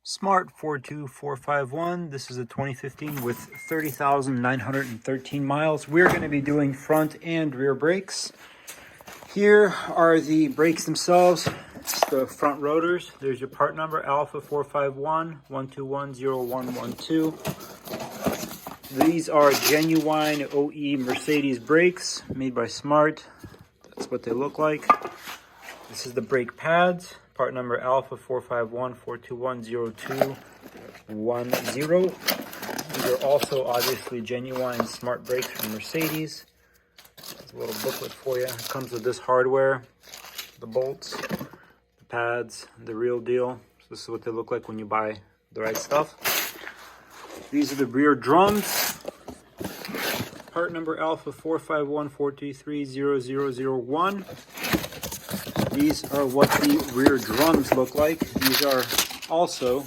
Smart Fortwo 451. This is a 2015 with 30,913 miles. We're going to be doing front and rear brakes. Here are the brakes themselves. It's the front rotors. There's your part number, Alpha 451 1210112. These are genuine OE Mercedes brakes made by Smart. That's what they look like. This is the brake pads. Part number Alpha 451 4210210. These are also obviously genuine Smart brakes from Mercedes. There's a little booklet for you. It comes with this hardware, the bolts, the pads, the real deal. So this is what they look like when you buy the right stuff. These are the rear drums. Part number Alpha 451 4230001. These are what the rear drums look like. These are also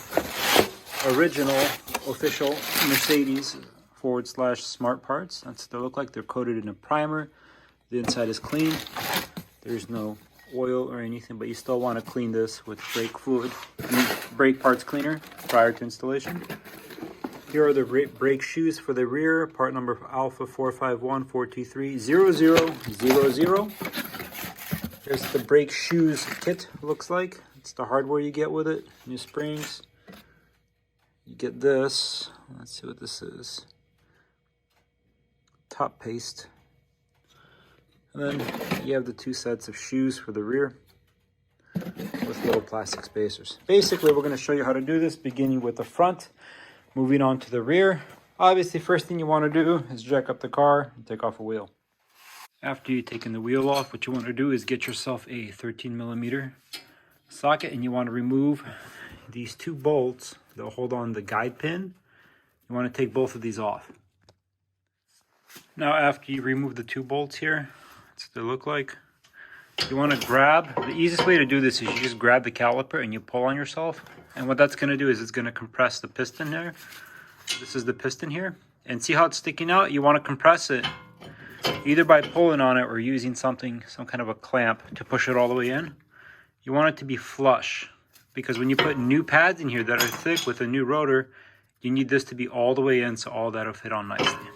original official Mercedes / Smart parts. That's what they look like. They're coated in a primer. The inside is clean. There's no oil or anything, but you still want to clean this with brake fluid, brake parts cleaner prior to installation. Here are the brake shoes for the rear. Part number Alpha 451 4230000. Here's the brake shoes kit looks like. It's the hardware you get with it. New springs. You get this. Let's see what this is. Top paste. And then you have the two sets of shoes for the rear with little plastic spacers. Basically, we're going to show you how to do this, beginning with the front, moving on to the rear. Obviously, first thing you want to do is jack up the car and take off a wheel. After you've taken the wheel off, what you want to do is get yourself a 13mm socket, and you want to remove these two bolts that hold on the guide pin. You want to take both of these off. Now, after you remove the two bolts here, that's what they look like. You want to grab, the easiest way to do this is you just grab the caliper and you pull on yourself. And what that's going to do is it's going to compress the piston there. This is the piston here. And see how it's sticking out? You want to compress it either by pulling on it or using some kind of a clamp to push it all the way in. You want it to be flush, because when you put new pads in here that are thick with a new rotor, you need this to be all the way in so all that'll fit on nicely.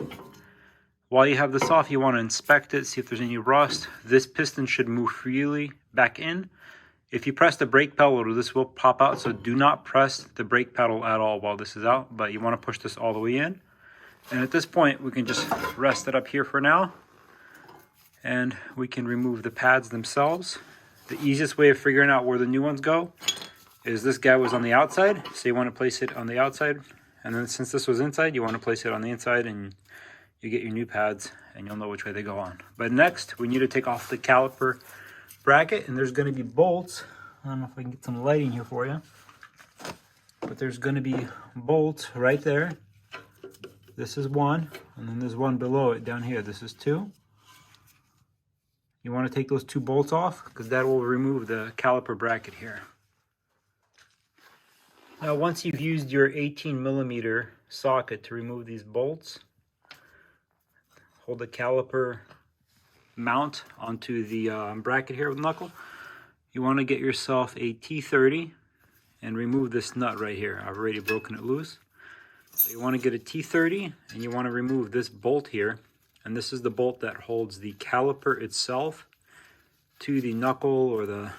While you have this off, you want to inspect it, see if there's any rust. This piston should move freely back in. If you press the brake pedal, this will pop out, so do not press the brake pedal at all while this is out, but you want to push this all the way in. And at this point, we can just rest it up here for now, and we can remove the pads themselves. The easiest way of figuring out where the new ones go is this guy was on the outside, so you want to place it on the outside, and then since this was inside, you want to place it on the inside, and you get your new pads, and you'll know which way they go on. But next, we need to take off the caliper bracket, and there's going to be bolts. I don't know if I can get some lighting here for you, but there's going to be bolts right there. This is one, and then there's one below it down here. This is two. You want to take those two bolts off because that will remove the caliper bracket here. Now, once you've used your 18mm socket to remove these bolts, hold the caliper mount onto the bracket here with the knuckle. You want to get yourself a T30 and remove this nut right here. I've already broken it loose. So you want to get a T30 and you want to remove this bolt here. And this is the bolt that holds the caliper itself to the knuckle or the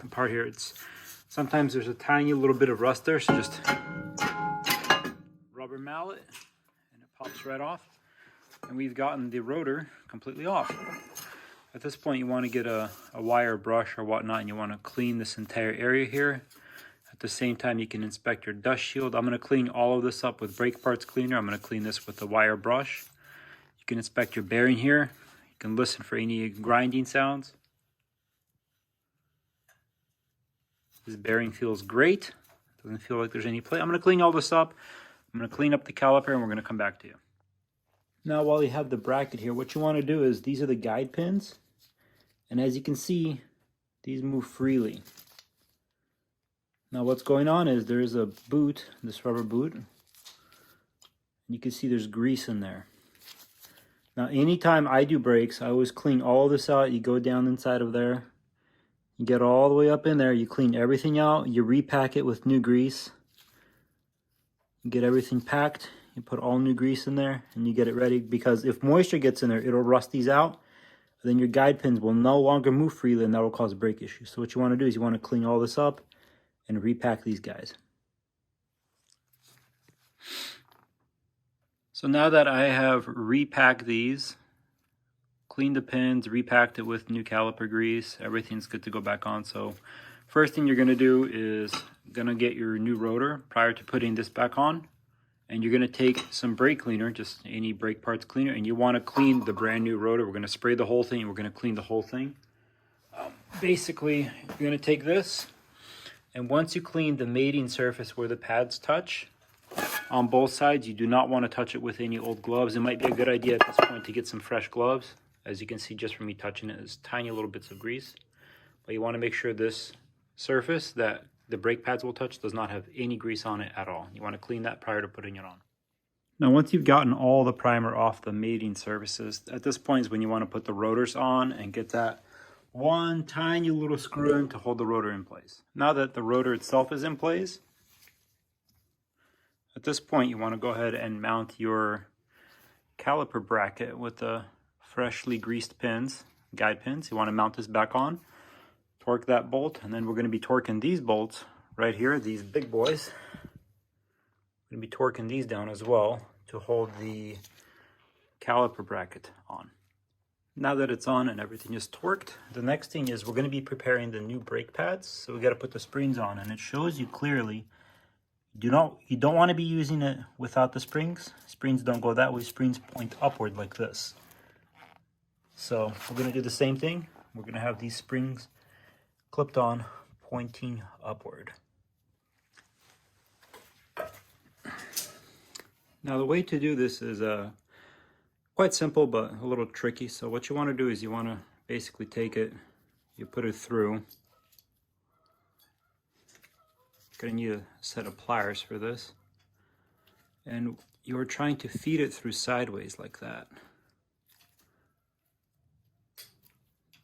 part here. Sometimes there's a tiny little bit of rust there, so just rubber mallet and it pops right off. And we've gotten the rotor completely off. At this point, you want to get a wire brush or whatnot, and you want to clean this entire area here. At the same time, you can inspect your dust shield. I'm going to clean all of this up with brake parts cleaner. I'm going to clean this with the wire brush. You can inspect your bearing here. You can listen for any grinding sounds. This bearing feels great. Doesn't feel like there's any play. I'm going to clean all this up. I'm going to clean up the caliper, and we're going to come back to you. Now, while you have the bracket here, what you want to do is these are the guide pins. And as you can see, these move freely. Now, what's going on is there is a boot, this rubber boot. And you can see there's grease in there. Now, anytime I do brakes, I always clean all this out. You go down inside of there. You get all the way up in there, you clean everything out, you repack it with new grease. You get everything packed, you put all new grease in there, and you get it ready, because if moisture gets in there, it'll rust these out. Then your guide pins will no longer move freely, and that will cause brake issues. So what you want to do is you want to clean all this up and repack these guys. So now that I have repacked these, cleaned the pins, repacked it with new caliper grease, everything's good to go back on. So first thing you're going to do is get your new rotor prior to putting this back on. And you're going to take some brake cleaner, just any brake parts cleaner, and you want to clean the brand new rotor. We're going to spray the whole thing, and we're going to clean the whole thing. Basically, you're going to take this, and once you clean the mating surface where the pads touch on both sides, you do not want to touch it with any old gloves. It might be a good idea at this point to get some fresh gloves. As you can see, just from me touching it, there's tiny little bits of grease. But you want to make sure this surface that the brake pads will touch does not have any grease on it at all. You want to clean that prior to putting it on. Now, once you've gotten all the primer off the mating surfaces, at this point is when you want to put the rotors on and get that one tiny little screw in to hold the rotor in place. Now that the rotor itself is in place, at this point you want to go ahead and mount your caliper bracket with the freshly greased pins, guide pins. You want to mount this back on. Torque that bolt, and then we're going to be torquing these bolts right here, these big boys. We're going to be torquing these down as well to hold the caliper bracket on. Now that it's on and everything is torqued, the next thing is we're going to be preparing the new brake pads. So we got to put the springs on, and it shows you clearly you don't want to be using it without the springs. Springs don't go that way. Springs point upward like this. So we're going to do the same thing. We're going to have these springs clipped on, pointing upward. Now the way to do this is quite simple, but a little tricky. So what you want to do is you want to basically take it, you put it through. You're going to need a set of pliers for this. And you're trying to feed it through sideways like that.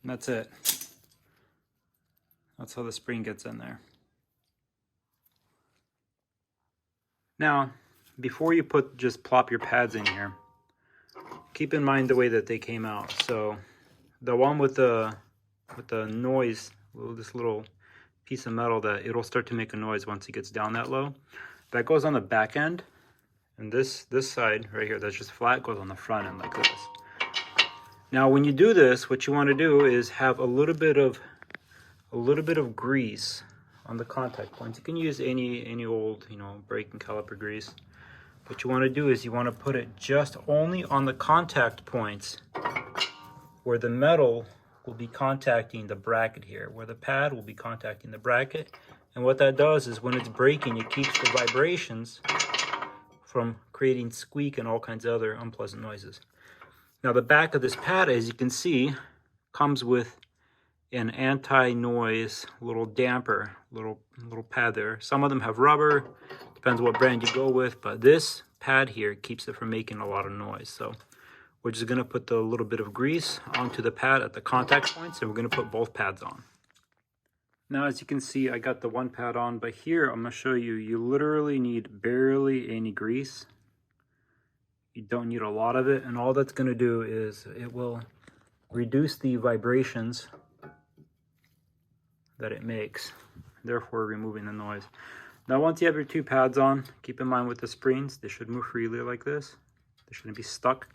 And that's it. That's how the spring gets in there. Now, before you just plop your pads in here, keep in mind the way that they came out. So the one with the noise, this little piece of metal that it'll start to make a noise once it gets down that low, that goes on the back end, and this side right here that's just flat goes on the front end like this. Now when you do this, what you want to do is have a little bit of grease on the contact points. You can use any old, brake and caliper grease. What you want to do is you want to put it just only on the contact points where the metal will be contacting the bracket here, where the pad will be contacting the bracket. And what that does is when it's braking, it keeps the vibrations from creating squeak and all kinds of other unpleasant noises. Now the back of this pad, as you can see, comes with an anti-noise little damper, little pad there. Some of them have rubber, depends what brand you go with, but this pad here keeps it from making a lot of noise. So we're just gonna put the little bit of grease onto the pad at the contact points, and we're gonna put both pads on. Now, as you can see, I got the one pad on, but here I'm gonna show you, you literally need barely any grease. You don't need a lot of it, and all that's gonna do is it will reduce the vibrations that it makes, therefore removing the noise. Now once you have your two pads on, keep in mind with the springs, they should move freely like this. They shouldn't be stuck.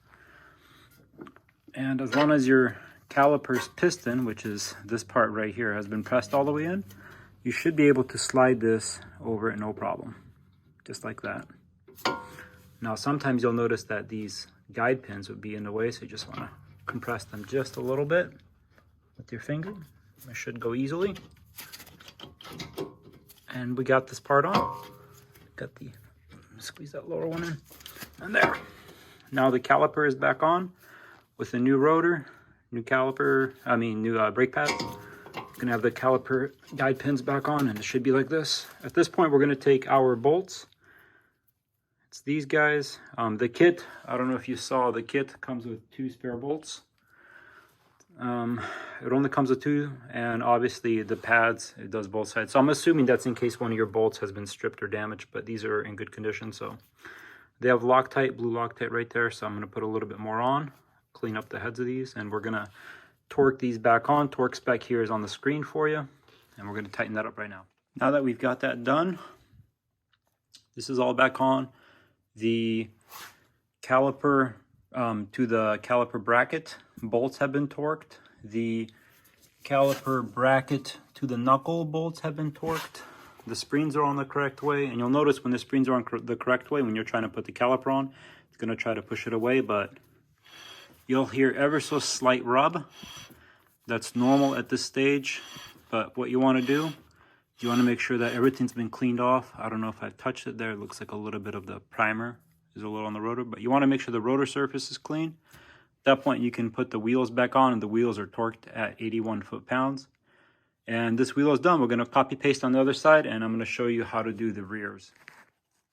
And as long as your caliper's piston, which is this part right here, has been pressed all the way in, you should be able to slide this over it no problem, just like that. Now sometimes you'll notice that these guide pins would be in the way, so you just want to compress them just a little bit with your finger. It should go easily. And we got this part on. Squeeze that lower one in. And there. Now the caliper is back on with a new rotor, new brake pads. You're gonna have the caliper guide pins back on, and it should be like this. At this point, we're gonna take our bolts. It's these guys. The kit, I don't know if you saw, the kit comes with 2 spare bolts. It only comes with 2, and obviously the pads, it does both sides. So I'm assuming that's in case one of your bolts has been stripped or damaged, but these are in good condition. So they have Loctite, blue Loctite right there. So I'm going to put a little bit more on, clean up the heads of these, and we're going to torque these back on. Torque spec here is on the screen for you, and we're going to tighten that up right now. Now that we've got that done, this is all back on. The caliper to the caliper bracket bolts have been torqued. The caliper bracket to the knuckle bolts have been torqued. The springs are on the correct way, and you'll notice when the springs are on the correct way, when you're trying to put the caliper on, it's going to try to push it away, but you'll hear ever so slight rub. That's normal at this stage, but what you want to do, you want to make sure that everything's been cleaned off. I don't know if I've touched it there. It looks like a little bit of the primer is a little on the rotor, but you want to make sure the rotor surface is clean. At that point, you can put the wheels back on, and the wheels are torqued at 81 foot-pounds. And this wheel is done. We're going to copy paste on the other side, and I'm going to show you how to do the rears.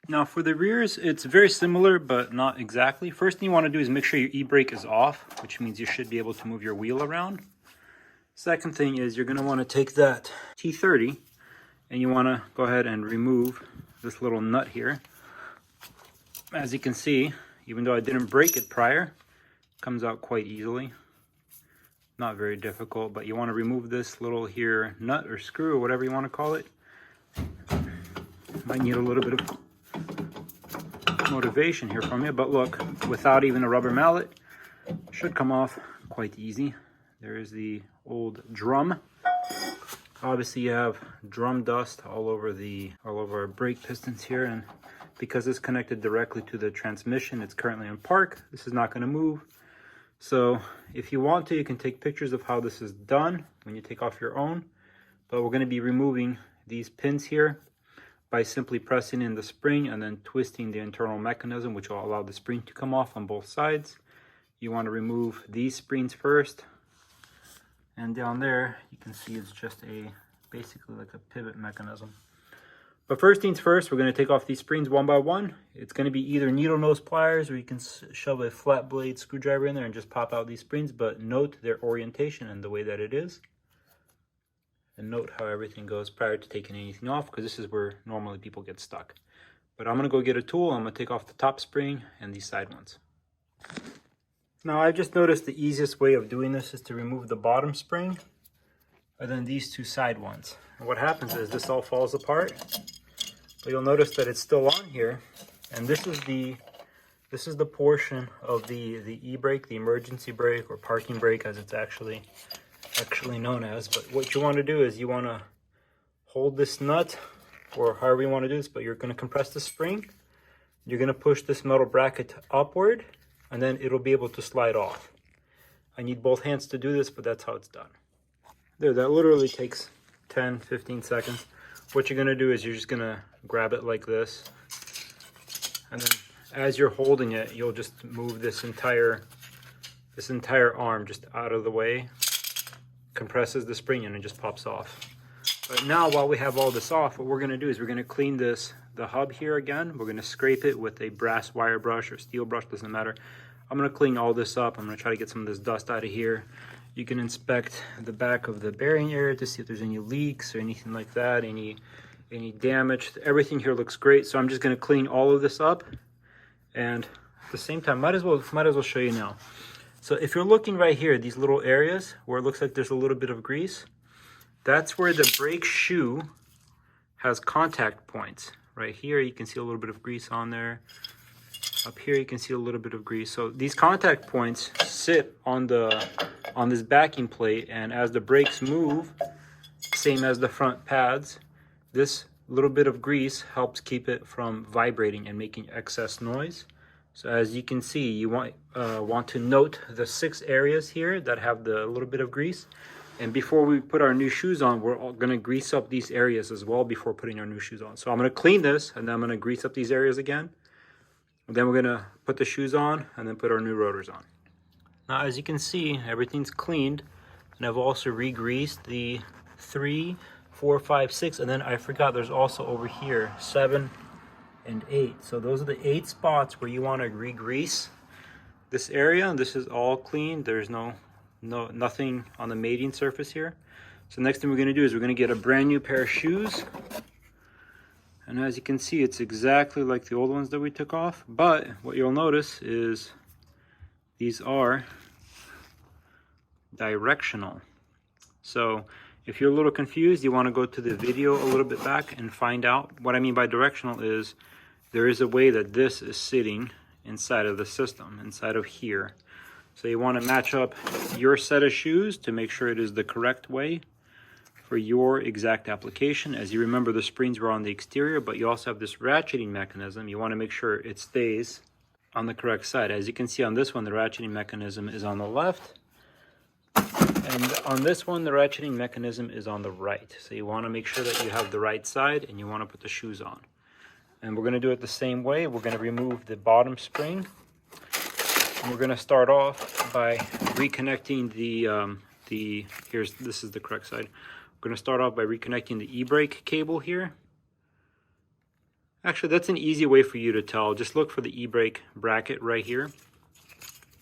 Now for the rears, it's very similar, but not exactly. First thing you want to do is make sure your e-brake is off, which means you should be able to move your wheel around. Second thing is you're going to want to take that T30, and you want to go ahead and remove this little nut here. As you can see, even though I didn't break it prior, it comes out quite easily. Not very difficult, but you want to remove this little here nut or screw or whatever you want to call it. Might need a little bit of motivation here from you, but look, without even a rubber mallet, it should come off quite easy. There is the old drum. Obviously you have drum dust all over our brake pistons here, and because it's connected directly to the transmission, it's currently in park. This is not going to move. So if you want to, you can take pictures of how this is done when you take off your own. But we're going to be removing these pins here by simply pressing in the spring and then twisting the internal mechanism, which will allow the spring to come off on both sides. You want to remove these springs first. And down there, you can see it's just basically like a pivot mechanism. But first things first, we're going to take off these springs one by one. It's going to be either needle nose pliers, or you can shove a flat blade screwdriver in there and just pop out these springs, but note their orientation and the way that it is. And note how everything goes prior to taking anything off, because this is where normally people get stuck. But I'm going to go get a tool. I'm going to take off the top spring and these side ones. Now I've just noticed the easiest way of doing this is to remove the bottom spring and then these 2 side ones. And what happens is this all falls apart, but you'll notice that it's still on here, and this is the portion of the e-brake, the emergency brake or parking brake as it's actually known as. But what you want to do is you want to hold this nut, or however you want to do this, but you're going to compress the spring. You're going to push this metal bracket upward, and then it'll be able to slide off. I need both hands to do this, but that's how it's done. There, that literally takes 10-15 seconds. What you're going to do is you're just going to grab it like this, and then as you're holding it, you'll just move this entire arm just out of the way, compresses the spring, and it just pops off. But now, while we have all this off, what we're going to do is we're going to clean the hub here again. We're going to scrape it with a brass wire brush or steel brush, doesn't matter. I'm going to clean all this up. I'm going to try to get some of this dust out of here. You can inspect the back of the bearing area to see if there's any leaks or anything like that, any damage. Everything here looks great, so I'm just going to clean all of this up. And at the same time, might as well show you now. So if you're looking right here, these little areas where it looks like there's a little bit of grease, that's where the brake shoe has contact points. Right here, you can see a little bit of grease on there. Up here, you can see a little bit of grease. So these contact points sit on this backing plate, and as the brakes move, same as the front pads, this little bit of grease helps keep it from vibrating and making excess noise. So as you can see, you want to note the 6 areas here that have the little bit of grease. And before we put our new shoes on, we're going to grease up these areas as well before putting our new shoes on. So I'm going to clean this, and then I'm going to grease up these areas again. And then we're going to put the shoes on and then put our new rotors on. Now, as you can see, everything's cleaned. And I've also re-greased the 3, 4, 5, 6. And then I forgot there's also over here 7 and 8. So those are the 8 spots where you want to re-grease this area. And this is all clean. There's no nothing on the mating surface here. So next thing we're going to do is we're going to get a brand new pair of shoes. And as you can see, it's exactly like the old ones that we took off. But what you'll notice is these are directional. So if you're a little confused, you want to go to the video a little bit back and find out. What I mean by directional is there is a way that this is sitting inside of the system, inside of here. So you want to match up your set of shoes to make sure it is the correct way for your exact application. As you remember, the springs were on the exterior, but you also have this ratcheting mechanism. You want to make sure it stays on the correct side. As you can see on this one, the ratcheting mechanism is on the left. And on this one, the ratcheting mechanism is on the right. So you want to make sure that you have the right side and you want to put the shoes on. And we're going to do it the same way. We're going to remove the bottom spring. And we're going to start off by reconnecting this is the correct side. We're going to start off by reconnecting the e-brake cable here. Actually, that's an easy way for you to tell. Just look for the e-brake bracket right here.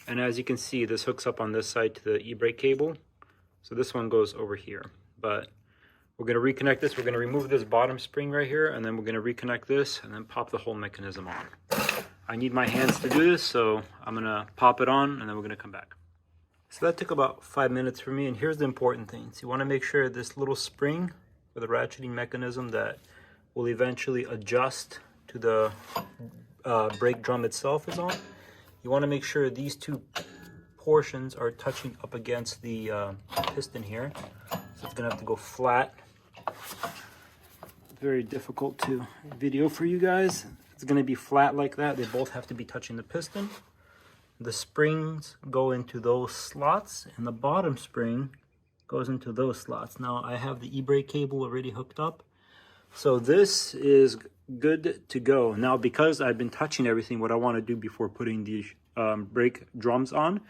And as you can see, this hooks up on this side to the e-brake cable. So this one goes over here. But we're going to reconnect this. We're going to remove this bottom spring right here, and then we're going to reconnect this and then pop the whole mechanism on. I need my hands to do this, so I'm going to pop it on and then we're going to come back. So that took about 5 minutes for me, and here's the important things. You want to make sure this little spring for the ratcheting mechanism that will eventually adjust to the brake drum itself is on. You want to make sure these two portions are touching up against the piston here. So it's going to have to go flat. Very difficult to video for you guys. It's going to be flat like that. They both have to be touching the piston. The springs go into those slots, and the bottom spring goes into those slots. Now I have the e-brake cable already hooked up, so this is good to go. Now, because I've been touching everything, what I want to do before putting the brake drums on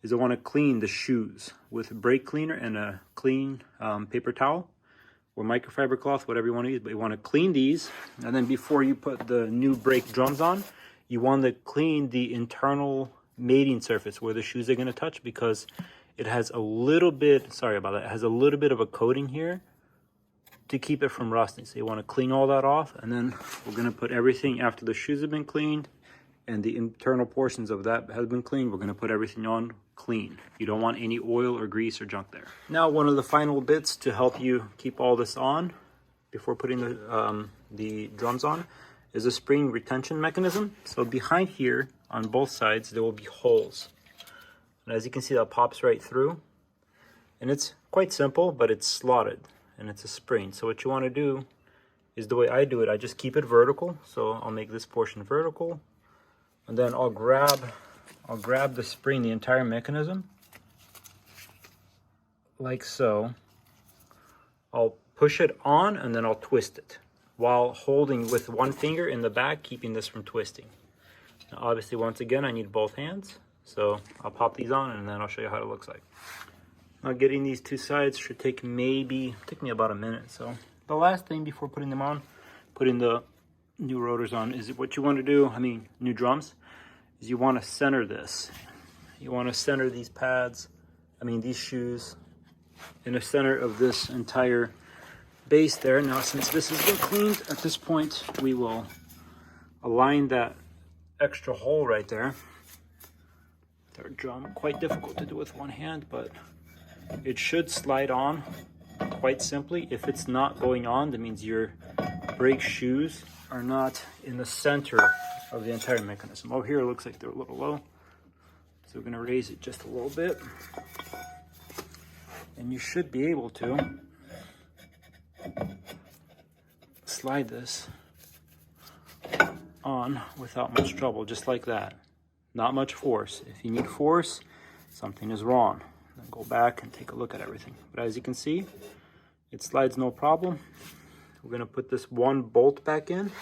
is I want to clean the shoes with a brake cleaner and a clean paper towel or microfiber cloth, whatever you want to use. But you want to clean these, and then before you put the new brake drums on, you want to clean the internal mating surface where the shoes are going to touch, because it has a little bit, sorry about that, it has a little bit of a coating here to keep it from rusting. So you want to clean all that off, and then we're going to put everything after the shoes have been cleaned and the internal portions of that have been cleaned. We're going to put everything on clean. You don't want any oil or grease or junk there. Now, one of the final bits to help you keep all this on before putting the drums on is a spring retention mechanism. So behind here on both sides there will be holes, and as you can see, that pops right through, and it's quite simple, but it's slotted and it's a spring. So what you want to do is, the way I do it, I just keep it vertical. So I'll make this portion vertical, and then I'll grab the spring, the entire mechanism, like so. I'll push it on and then I'll twist it while holding with one finger in the back, keeping this from twisting. Now, obviously, once again, I need both hands, so I'll pop these on and then I'll show you how it looks like. Now, getting these two sides should take me about a minute. So the last thing before putting them on, putting the new rotors on, is what you want to do, new drums, is you want to center this. You want to center these pads, these shoes, in the center of this entire base there. Now, since this has been cleaned, at this point we will align that extra hole right there. Third drum, quite difficult to do with one hand, but it should slide on quite simply. If it's not going on, that means your brake shoes are not in the center of the entire mechanism. Over here it looks like they're a little low, so we're going to raise it just a little bit, and you should be able to slide this on without much trouble, just like that. Not much force. If you need force, something is wrong. Then go back and take a look at everything. But as you can see, it slides no problem. We're going to put this one bolt back in,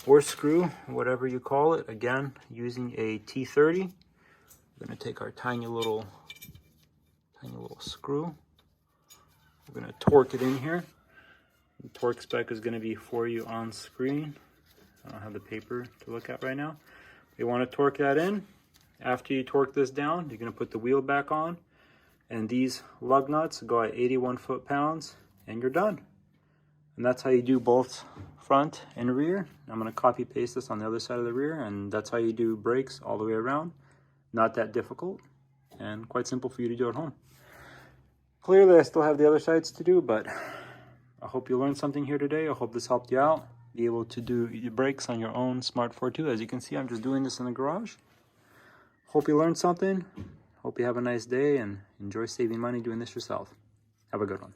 or screw, whatever you call it, again using a T30. We're going to take our tiny little screw. We're going to torque it in here. The torque spec is going to be for you on screen. I don't have the paper to look at right now. You want to torque that in. After you torque this down, you're going to put the wheel back on. And these lug nuts go at 81 foot-pounds, and you're done. And that's how you do both front and rear. I'm going to copy paste this on the other side of the rear, and that's how you do brakes all the way around. Not that difficult, and quite simple for you to do at home. Clearly, I still have the other sides to do, but I hope you learned something here today. I hope this helped you out. Be able to do your brakes on your own Smart Fortwo. As you can see, I'm just doing this in the garage. Hope you learned something. Hope you have a nice day and enjoy saving money doing this yourself. Have a good one.